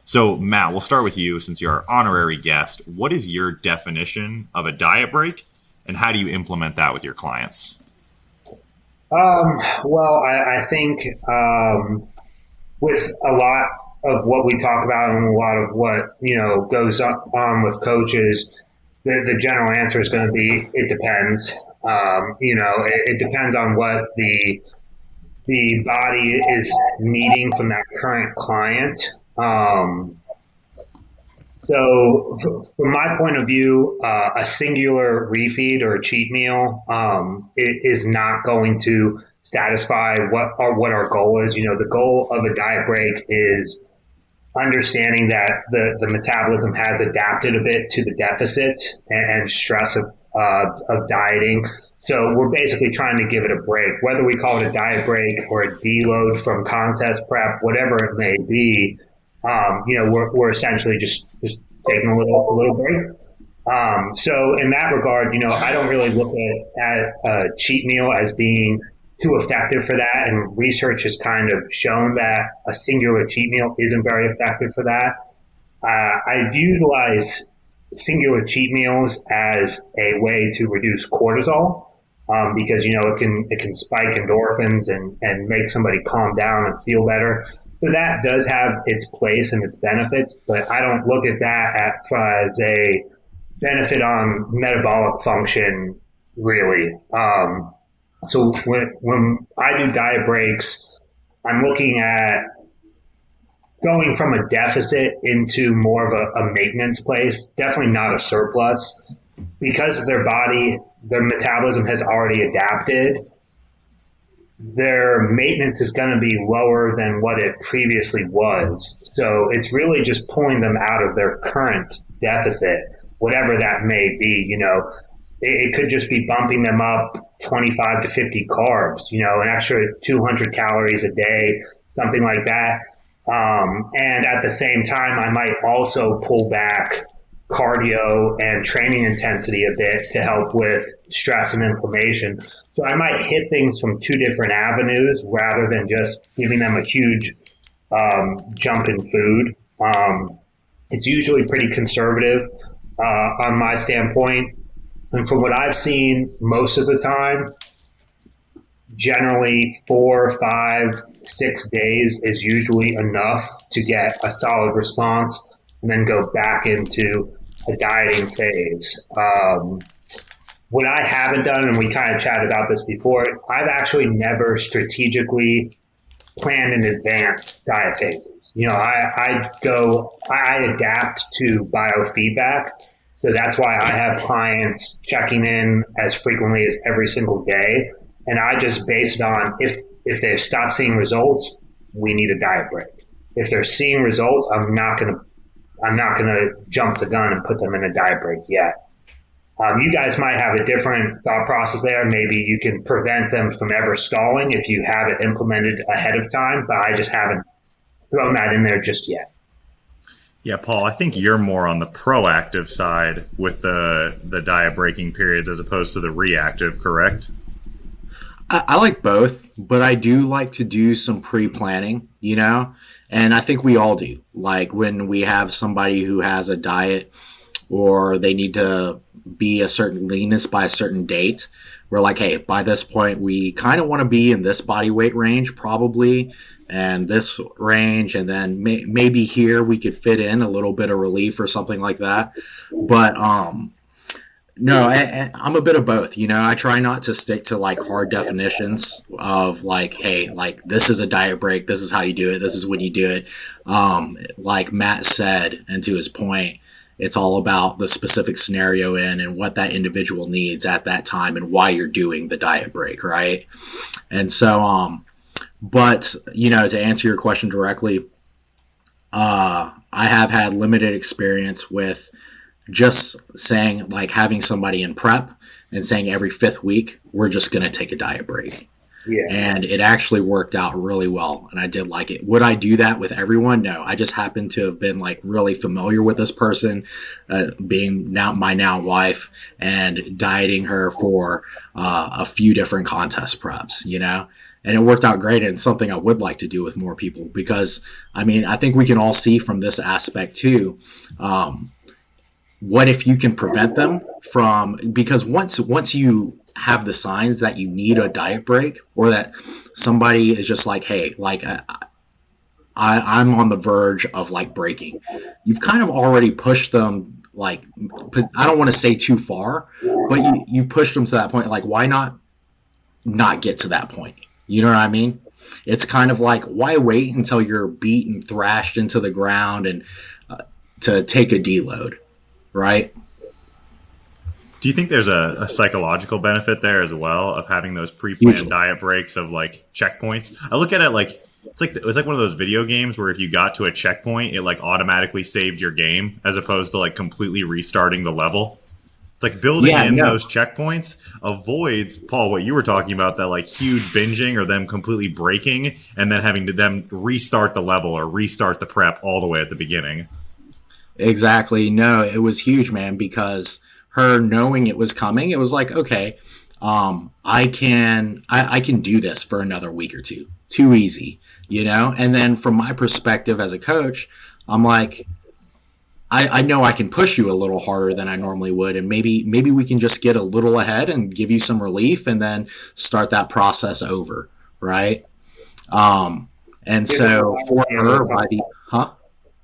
So, Matt, we'll start with you since you're our honorary guest. What is your definition of a diet break, and how do you implement that with your clients? I think with a lot of what we talk about and a lot of what goes on with coaches, the general answer is going to be it depends. It depends on what the body is needing from that current client. From my point of view, a singular refeed or a cheat meal it is not going to satisfy what our goal is. The goal of a diet break is understanding that the metabolism has adapted a bit to the deficit and stress of dieting. So we're basically trying to give it a break, whether we call it a diet break or a deload from contest prep, whatever it may be. We're essentially just taking a little break. So in that regard, I don't really look at a cheat meal as being too effective for that. And research has kind of shown that a singular cheat meal isn't very effective for that. I utilize singular cheat meals as a way to reduce cortisol, because, it can spike endorphins and make somebody calm down and feel better. So that does have its place and its benefits, but I don't look at that as a benefit on metabolic function, really. So when I do diet breaks, I'm looking at going from a deficit into more of a maintenance place, definitely not a surplus, because their metabolism has already adapted. Their maintenance is going to be lower than what it previously was. So it's really just pulling them out of their current deficit, whatever that may be. It could just be bumping them up 25 to 50 carbs, an extra 200 calories a day, something like that. And at the same time, I might also pull back cardio and training intensity a bit to help with stress and inflammation. So I might hit things from two different avenues rather than just giving them a huge jump in food. It's usually pretty conservative on my standpoint. And from what I've seen most of the time, generally 4, 5, 6 days is usually enough to get a solid response and then go back into a dieting phase. What I haven't done, and we kind of chatted about this before, I've actually never strategically planned in advance diet phases. I adapt to biofeedback. So that's why I have clients checking in as frequently as every single day. And I just base it on if they've stopped seeing results, we need a diet break. If they're seeing results, I'm not gonna jump the gun and put them in a diet break yet. You guys might have a different thought process there. Maybe you can prevent them from ever stalling if you have it implemented ahead of time, but I just haven't thrown that in there just yet. Yeah, Paul, I think you're more on the proactive side with the diet breaking periods as opposed to the reactive, correct? I like both, but I do like to do some pre-planning, and I think we all do. Like when we have somebody who has a diet or they need to be a certain leanness by a certain date, we're like, hey, by this point, we kind of want to be in this body weight range probably, and this range, and then maybe here we could fit in a little bit of relief or something like that. But no, I'm a bit of both. I try not to stick to like hard definitions of like, hey, like this is a diet break. This is how you do it. This is when you do it. Like Matt said, and to his point, it's all about the specific scenario and what that individual needs at that time and why you're doing the diet break, right? And so, but to answer your question directly, I have had limited experience with just saying, like, having somebody in prep and saying every 5th week, we're just going to take a diet break. Yeah. And it actually worked out really well, and I did like it. Would I do that with everyone? No. I just happened to have been, like, really familiar with this person, being my now wife, and dieting her for a few different contest preps, and it worked out great. And it's something I would like to do with more people because, I mean, I think we can all see from this aspect too. What if you can prevent them from, because once you have the signs that you need a diet break, or that somebody is just like, hey, like I'm on the verge of like breaking, you've kind of already pushed them, like, I don't want to say too far, but you've pushed them to that point. Like, why not get to that point? You know what I mean? It's kind of like, why wait until you're beat and thrashed into the ground and to take a deload, right? Do you think there's a psychological benefit there as well of having those pre-planned diet breaks of like checkpoints? I look at it like it's like one of those video games where if you got to a checkpoint, it like automatically saved your game as opposed to like completely restarting the level. It's like building those checkpoints avoids, Paul, what you were talking about, that like huge binging or them completely breaking and then having to them restart the level or restart the prep all the way at the beginning. Exactly. No, it was huge, man, because her knowing it was coming, it was like, okay, I can do this for another week or two. Too easy, you know? And then from my perspective as a coach, I'm like, I know I can push you a little harder than I normally would, and maybe we can just get a little ahead and give you some relief and then start that process over, right? And so for her,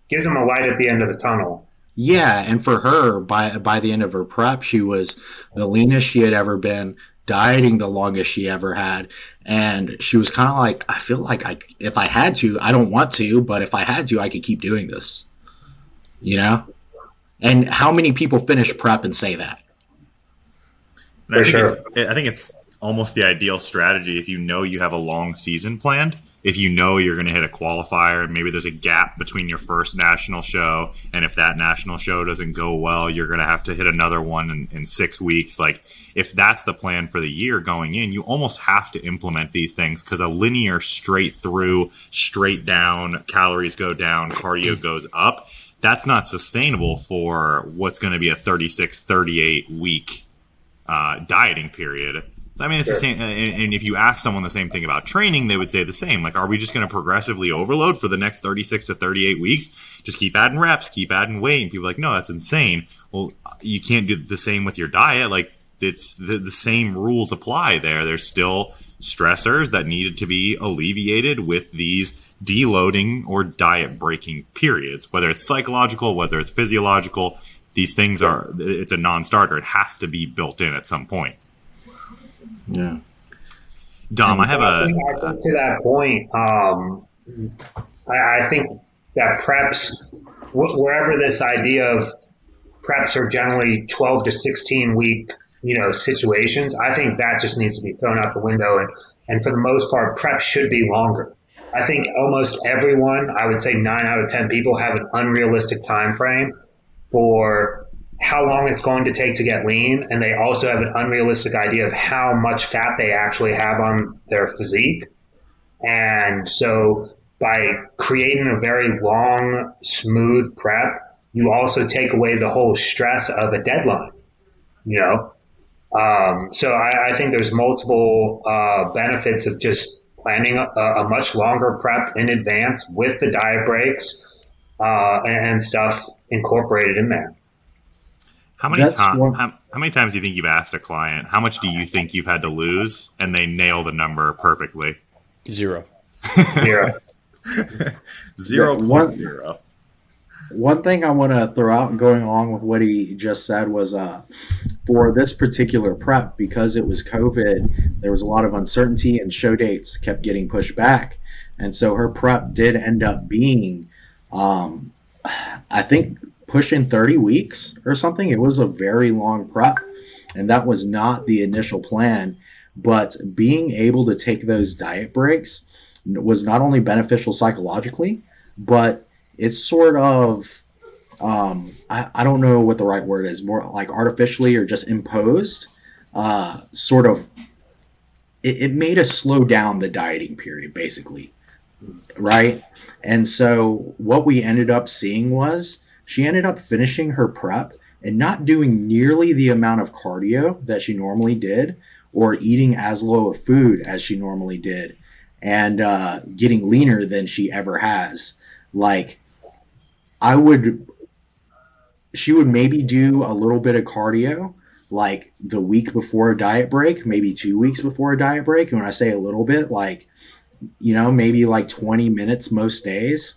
gives them a light at the end of the tunnel. Yeah, and for her, by the end of her prep, she was the leanest she had ever been, dieting the longest she ever had, and she was kind of like, I feel like if I had to, I don't want to, but if I had to, I could keep doing this, you know? And how many people finish prep and say that? I think it's almost the ideal strategy if you know you have a long season planned. If you know you're going to hit a qualifier, maybe there's a gap between your first national show, and if that national show doesn't go well, you're going to have to hit another one in 6 weeks. Like, if that's the plan for the year going in, you almost have to implement these things, because a linear straight through, straight down, calories go down, cardio goes up, that's not sustainable for what's going to be a 36, 38 week dieting period. I mean, it's the same. And if you ask someone the same thing about training, they would say the same. Like, are we just going to progressively overload for the next 36 to 38 weeks? Just keep adding reps, keep adding weight. And people are like, no, that's insane. Well, you can't do the same with your diet. Like, it's the same rules apply there. There's still stressors that needed to be alleviated with these deloading or diet breaking periods, whether it's psychological, whether it's physiological. These things it's a non-starter. It has to be built in at some point. Yeah. Dom, I think to that point, I think that preps, wherever this idea of preps are generally 12 to 16 week, situations, I think that just needs to be thrown out the window. And for the most part, preps should be longer. I think almost everyone, I would say 9 out of 10 people, have an unrealistic time frame for how long it's going to take to get lean, and they also have an unrealistic idea of how much fat they actually have on their physique. And so by creating a very long, smooth prep, you also take away the whole stress of a deadline, So I think there's multiple benefits of just planning a much longer prep in advance with the diet breaks and stuff incorporated in there. How many times do you think you've asked a client, how much do you think you've had to lose, and they nail the number perfectly? 0. 0.0. One thing I want to throw out, going along with what he just said, was for this particular prep, because it was COVID, there was a lot of uncertainty and show dates kept getting pushed back. And so her prep did end up being, I think, pushing 30 weeks or something. It was a very long prep, and that was not the initial plan. But being able to take those diet breaks was not only beneficial psychologically, but it's sort of, I don't know what the right word is, more like artificially or just imposed, sort of, it made us slow down the dieting period, basically, right? And so what we ended up seeing was she ended up finishing her prep and not doing nearly the amount of cardio that she normally did, or eating as low of food as she normally did. and getting leaner than she ever has. Like, I would, she would maybe do a little bit of cardio like the week before a diet break, maybe 2 weeks before a diet break. And when I say a little bit, like, maybe like 20 minutes most days.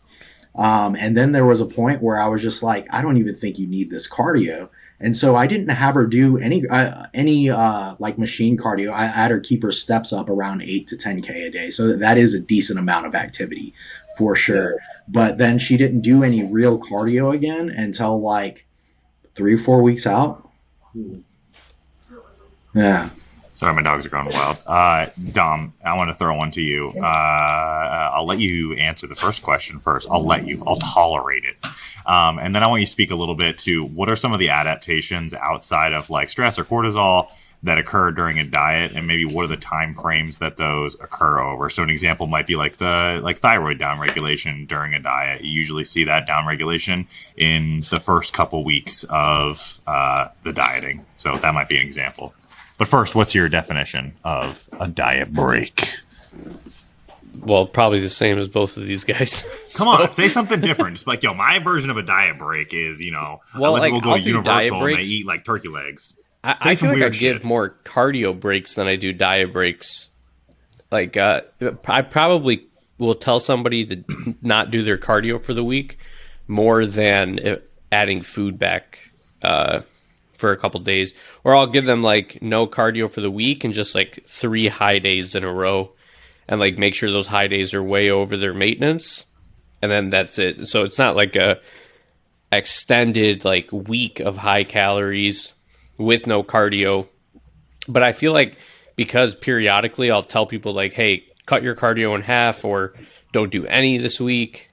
And then there was a point where I was just like, I don't even think you need this cardio. And so I didn't have her do any like machine cardio. I had her keep her steps up around 8 to 10K a day. So that is a decent amount of activity for sure. But then she didn't do any real cardio again until like 3 or 4 weeks out. Yeah. Sorry, my dogs are going wild. Dom, I want to throw one to you. I'll let you answer the first question first. I'll tolerate it. And then I want you to speak a little bit to what are some of the adaptations outside of like stress or cortisol that occur during a diet, and maybe what are the time frames that those occur over. So an example might be like thyroid downregulation during a diet. You usually see that downregulation in the first couple weeks of the dieting. So that might be an example. But first, what's your definition of a diet break? Well, probably the same as both of these guys. Come on, say something different. Just like, my version of a diet break is, well, I let people go I'll to do Universal and they breaks. eat like turkey legs. I feel like I give more cardio breaks than I do diet breaks. Like, I probably will tell somebody to not do their cardio for the week more than adding food back for a couple days. Or I'll give them like no cardio for the week and just like 3 high days in a row and like make sure those high days are way over their maintenance. And then that's it. So it's not like a extended like week of high calories with no cardio. But I feel like because periodically I'll tell people like, hey, cut your cardio in half or don't do any this week.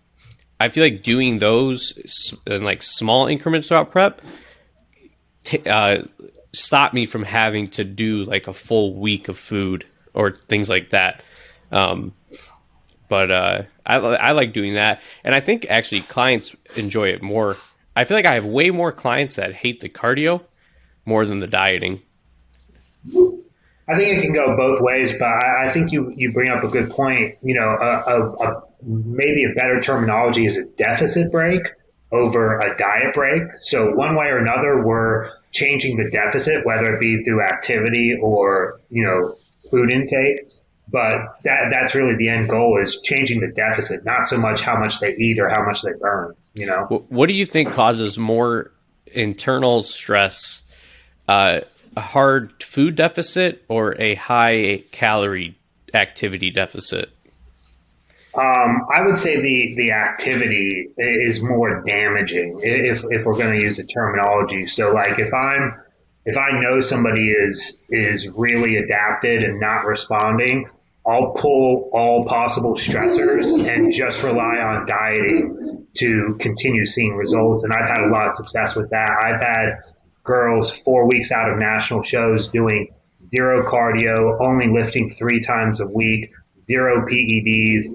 I feel like doing those in like small increments throughout prep stop me from having to do like a full week of food or things like that. But I like doing that. And I think actually clients enjoy it more. I feel like I have way more clients that hate the cardio more than the dieting. I think it can go both ways, but I think you bring up a good point. Maybe a better terminology is a deficit break over a diet break. So one way or another, we're changing the deficit, whether it be through activity or, food intake. But that's really the end goal, is changing the deficit, not so much how much they eat or how much they burn, What do you think causes more internal stress? A hard food deficit or a high calorie activity deficit? I would say the activity is more damaging if we're going to use a terminology. So like if I know somebody is really adapted and not responding, I'll pull all possible stressors and just rely on dieting to continue seeing results. And I've had a lot of success with that. I've had girls 4 weeks out of national shows doing 0 cardio, only lifting 3 times a week, 0 PEDs,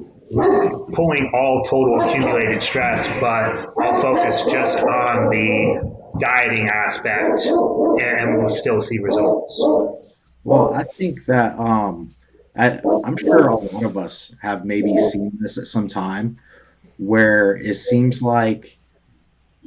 pulling all total accumulated stress, but I'll focus just on the dieting aspect and we'll still see results. Well, I think that I'm sure a lot of us have maybe seen this at some time where it seems like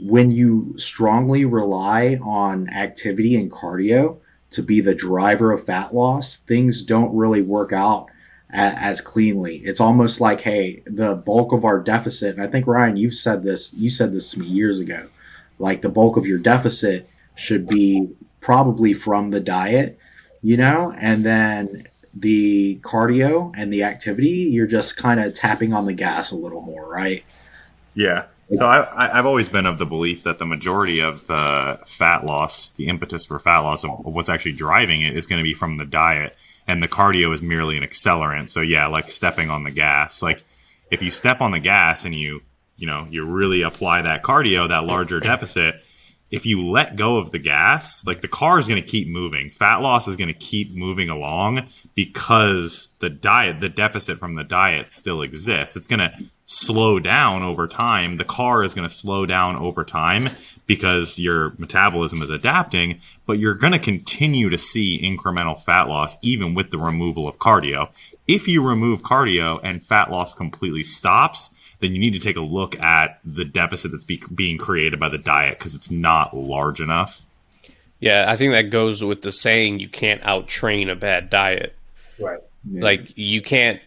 when you strongly rely on activity and cardio to be the driver of fat loss, things don't really work out as cleanly. It's almost like, hey, the bulk of our deficit, and I think, Ryan, you said this to me years ago, like the bulk of your deficit should be probably from the diet, and then the cardio and the activity, you're just kind of tapping on the gas a little more, right? Yeah. So I've always been of the belief that the majority of the fat loss, the impetus for fat loss of what's actually driving it is going to be from the diet. And the cardio is merely an accelerant. So yeah, like stepping on the gas. Like if you step on the gas and you really apply that cardio, that larger deficit, if you let go of the gas, like the car is going to keep moving. Fat loss is going to keep moving along because the deficit from the diet still exists. It's going to slow down over time. The car is going to slow down over time because your metabolism is adapting, but you're going to continue to see incremental fat loss even with the removal of cardio. If you remove cardio and fat loss completely stops, then you need to take a look at the deficit that's being created by the diet because it's not large enough. Yeah, I think that goes with the saying you can't out-train a bad diet. Right. Yeah. Like you can't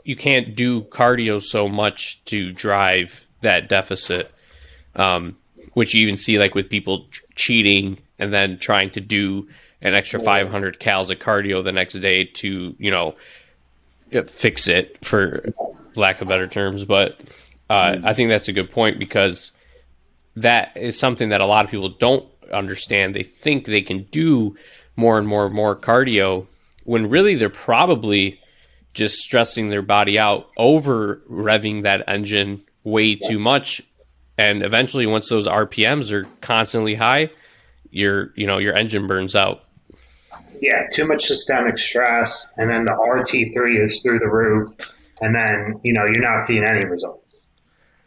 do cardio so much to drive that deficit, which you even see like with people cheating and then trying to do an extra 500 calories of cardio the next day to, fix it, for lack of better terms. But I think that's a good point because that is something that a lot of people don't understand. They think they can do more and more cardio when really they're probably just stressing their body out, over revving that engine way too much. And eventually once those RPMs are constantly high, your engine burns out. Yeah, too much systemic stress, and then the RT3 is through the roof, and then, you're not seeing any results.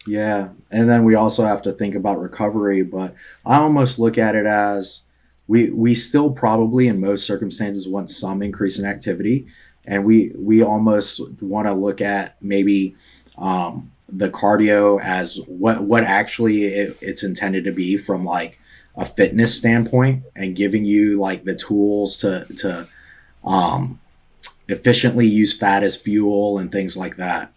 Yeah, and then we also have to think about recovery, but I almost look at it as we still probably in most circumstances want some increase in activity, and we almost want to look at maybe the cardio as what actually it's intended to be from like a fitness standpoint, and giving you like the tools to efficiently use fat as fuel and things like that.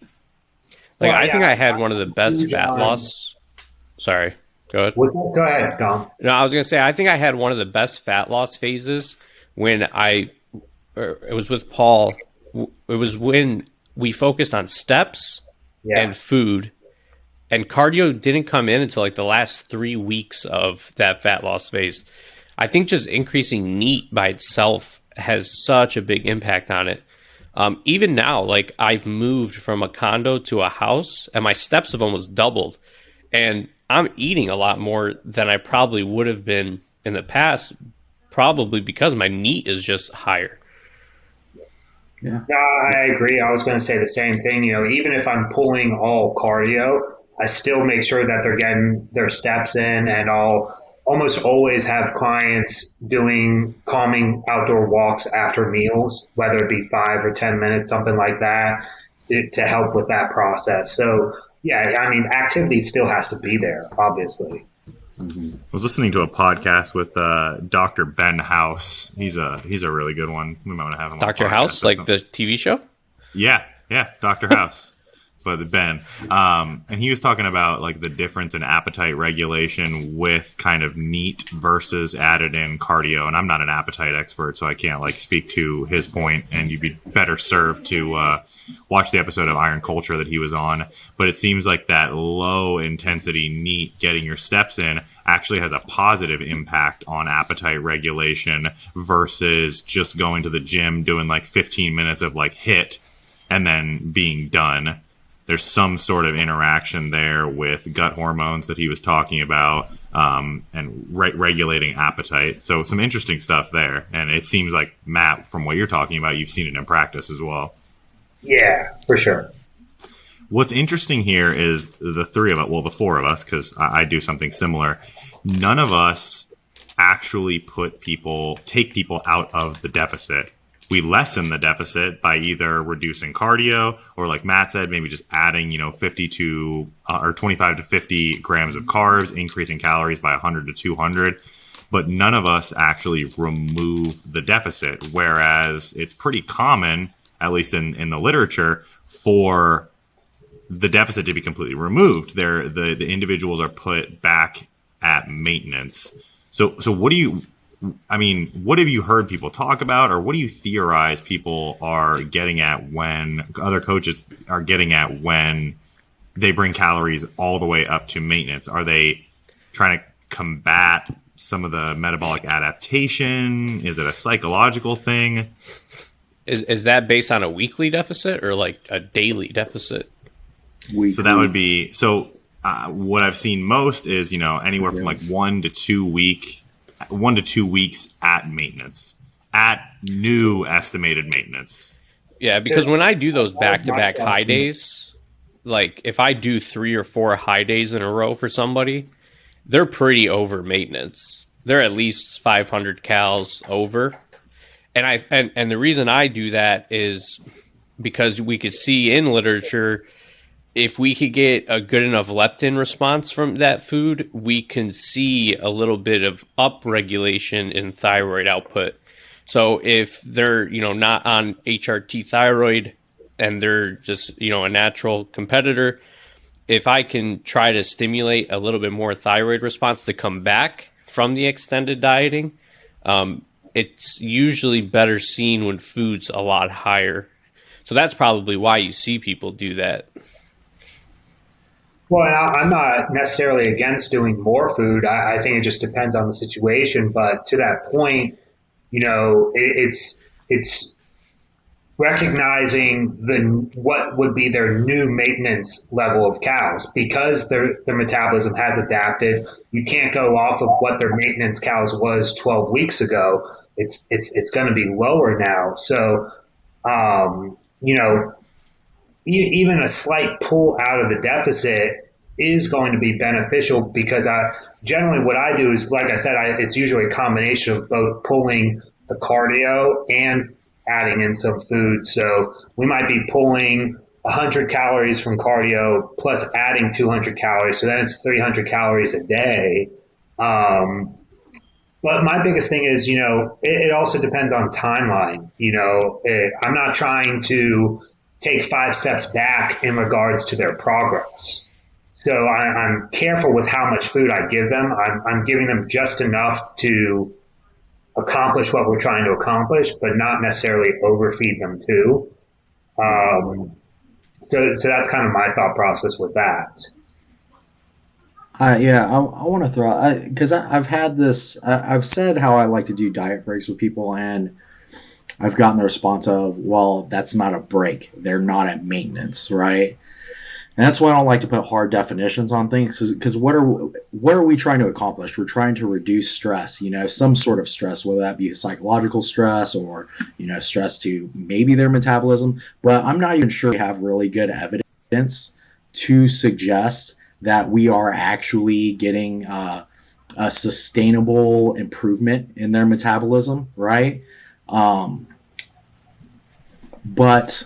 Like, I think I had one of the best fat loss. Sorry, go ahead. Go ahead, Dom. No, I was going to say, I think I had one of the best fat loss phases when it was with Paul. It was when we focused on steps and food, and cardio didn't come in until like the last 3 weeks of that fat loss phase. I think just increasing NEAT by itself has such a big impact on it. Even now, like I've moved from a condo to a house and my steps have almost doubled, and I'm eating a lot more than I probably would have been in the past, probably because my NEAT is just higher. Yeah. No, I agree. I was going to say the same thing. Even if I'm pulling all cardio, I still make sure that they're getting their steps in, and I'll almost always have clients doing calming outdoor walks after meals, whether it be 5 or 10 minutes, something like that, to help with that process. So, yeah, I mean, activity still has to be there, obviously. I was listening to a podcast with Dr. Ben House. He's a really good one. We might want to have him. Dr. House, like the TV show? Yeah, Dr. House. But Ben, and he was talking about like the difference in appetite regulation with kind of NEAT versus added in cardio. And I'm not an appetite expert, so I can't like speak to his point. And you'd be better served to watch the episode of Iron Culture that he was on. But it seems like that low intensity NEAT, getting your steps in, actually has a positive impact on appetite regulation versus just going to the gym, doing like 15 minutes of like HIIT and then being done. There's some sort of interaction there with gut hormones that he was talking about, and regulating appetite. So some interesting stuff there. And it seems like, Matt, from what you're talking about, you've seen it in practice as well. Yeah, for sure. What's interesting here is the four of us, because I do something similar. None of us actually take people out of the deficit. We lessen the deficit by either reducing cardio or, like Matt said, maybe just adding, 50 to or 25 to 50 grams of carbs, increasing calories by 100 to 200. But none of us actually remove the deficit, whereas it's pretty common, at least in the literature, for the deficit to be completely removed. The individuals are put back at maintenance. So what have you heard people talk about, or what do you theorize people are getting at when other coaches are getting at when they bring calories all the way up to maintenance? Are they trying to combat some of the metabolic adaptation? Is it a psychological thing? Is that based on a weekly deficit or like a daily deficit? Weekly. So that would be what I've seen most is anywhere from like 1 to 2 weeks at maintenance, at new estimated maintenance. Yeah, because when I do those back-to-back high days, like if I do 3 or 4 high days in a row for somebody, they're pretty over maintenance. They're at least 500 calories over. And the reason I do that is because we could see in literature, if we could get a good enough leptin response from that food, we can see a little bit of upregulation in thyroid output. So if they're, not on HRT thyroid and they're just, a natural competitor, if I can try to stimulate a little bit more thyroid response to come back from the extended dieting, it's usually better seen when food's a lot higher. So that's probably why you see people do that. Well, I'm not necessarily against doing more food. I think it just depends on the situation. But to that point, it's recognizing what would be their new maintenance level of cows because their metabolism has adapted. You can't go off of what their maintenance cows was 12 weeks ago. It's going to be lower now. So, even a slight pull out of the deficit is going to be beneficial because generally what I do is, like I said, it's usually a combination of both pulling the cardio and adding in some food. So we might be pulling 100 calories from cardio plus adding 200 calories. So then it's 300 calories a day. But my biggest thing is, it also depends on timeline. I'm not trying to take 5 steps back in regards to their progress. So I'm careful with how much food I give them. I'm giving them just enough to accomplish what we're trying to accomplish, but not necessarily overfeed them too. So that's kind of my thought process with that. I want to throw because I've had this. I've said how I like to do diet breaks with people, and I've gotten the response of, "Well, that's not a break. They're not at maintenance, right?" And that's why I don't like to put hard definitions on things, because what are we trying to accomplish? We're trying to reduce stress, some sort of stress, whether that be psychological stress or stress to maybe their metabolism. But I'm not even sure we have really good evidence to suggest that we are actually getting a sustainable improvement in their metabolism, right? But,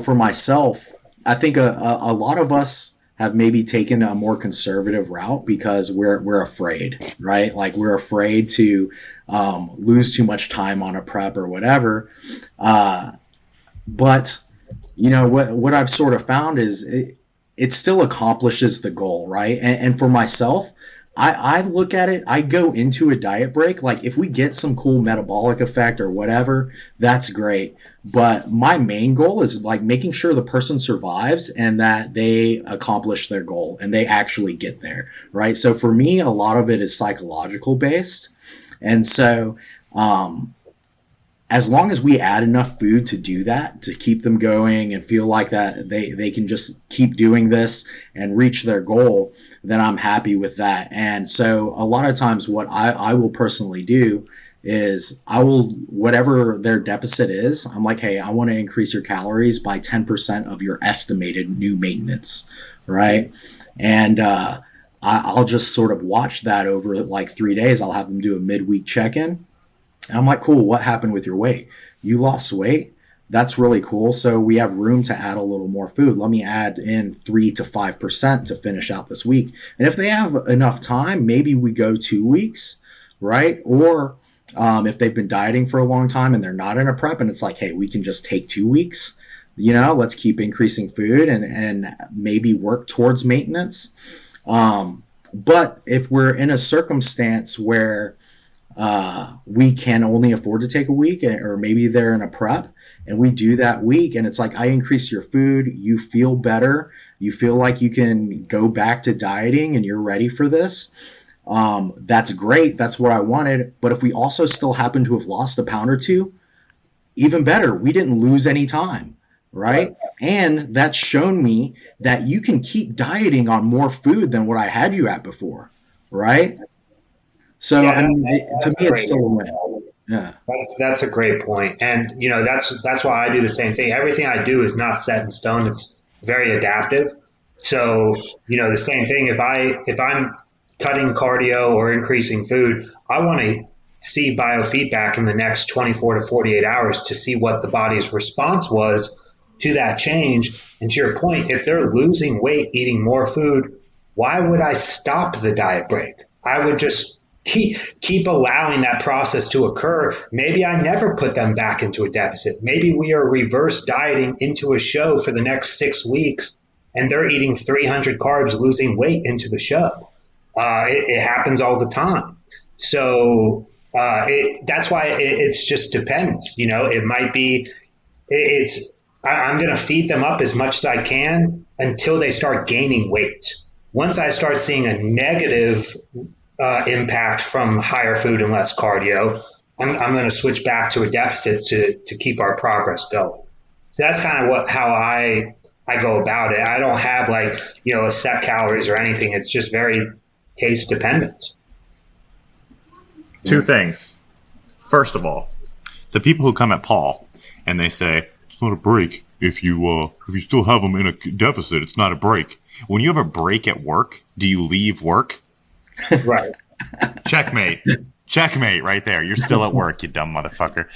for myself, I think a lot of us have maybe taken a more conservative route because we're afraid, right? Like we're afraid to lose too much time on a prep or whatever. But, what I've sort of found is it still accomplishes the goal, right? And for myself, I look at it, I go into a diet break, like if we get some cool metabolic effect or whatever, that's great. But my main goal is like making sure the person survives and that they accomplish their goal and they actually get there, right? So for me, a lot of it is psychological based. And so, as long as we add enough food to do that, to keep them going and feel like that they can just keep doing this and reach their goal, then I'm happy with that. And so a lot of times what I will personally do is whatever their deficit is, I'm like, hey, I want to increase your calories by 10% of your estimated new maintenance, right? And I'll just sort of watch that over like 3 days. I'll have them do a midweek check-in. And I'm like, cool, what happened with your weight? You lost weight? That's really cool. So we have room to add a little more food. Let me add in 3 to 5% to finish out this week. And if they have enough time, maybe we go 2 weeks, right? Or if they've been dieting for a long time and they're not in a prep and it's like, hey, we can just take 2 weeks, let's keep increasing food and maybe work towards maintenance. But if we're in a circumstance where we can only afford to take a week, or maybe they're in a prep and we do that week and it's like, I increase your food, you feel better, you feel like you can go back to dieting and you're ready for this. That's great. That's what I wanted. But if we also still happen to have lost a pound or two, even better, we didn't lose any time, right? And that's shown me that you can keep dieting on more food than what I had you at before, right? So Yeah, I mean, to me, it's great. still a win. Yeah. That's a great point. And that's why I do the same thing. Everything I do is not set in stone. It's very adaptive. So, the same thing, if I'm cutting cardio or increasing food, I want to see biofeedback in the next 24 to 48 hours to see what the body's response was to that change. And to your point, if they're losing weight, eating more food, why would I stop the diet break? I would just keep allowing that process to occur. Maybe I never put them back into a deficit. Maybe we are reverse dieting into a show for the next 6 weeks, and they're eating 300 carbs, losing weight into the show. It happens all the time. So that's why it's just depends. It might be I'm going to feed them up as much as I can until they start gaining weight. Once I start seeing a negative impact from higher food and less cardio, I'm going to switch back to a deficit to keep our progress going. So that's kind of how I go about it. I don't have a set calories or anything. It's just very case dependent. Two things. First of all, the people who come at Paul and they say it's not a break if you still have them in a deficit, it's not a break. When you have a break at work, do you leave work? Right. Checkmate. Checkmate right there. You're still at work, you dumb motherfucker.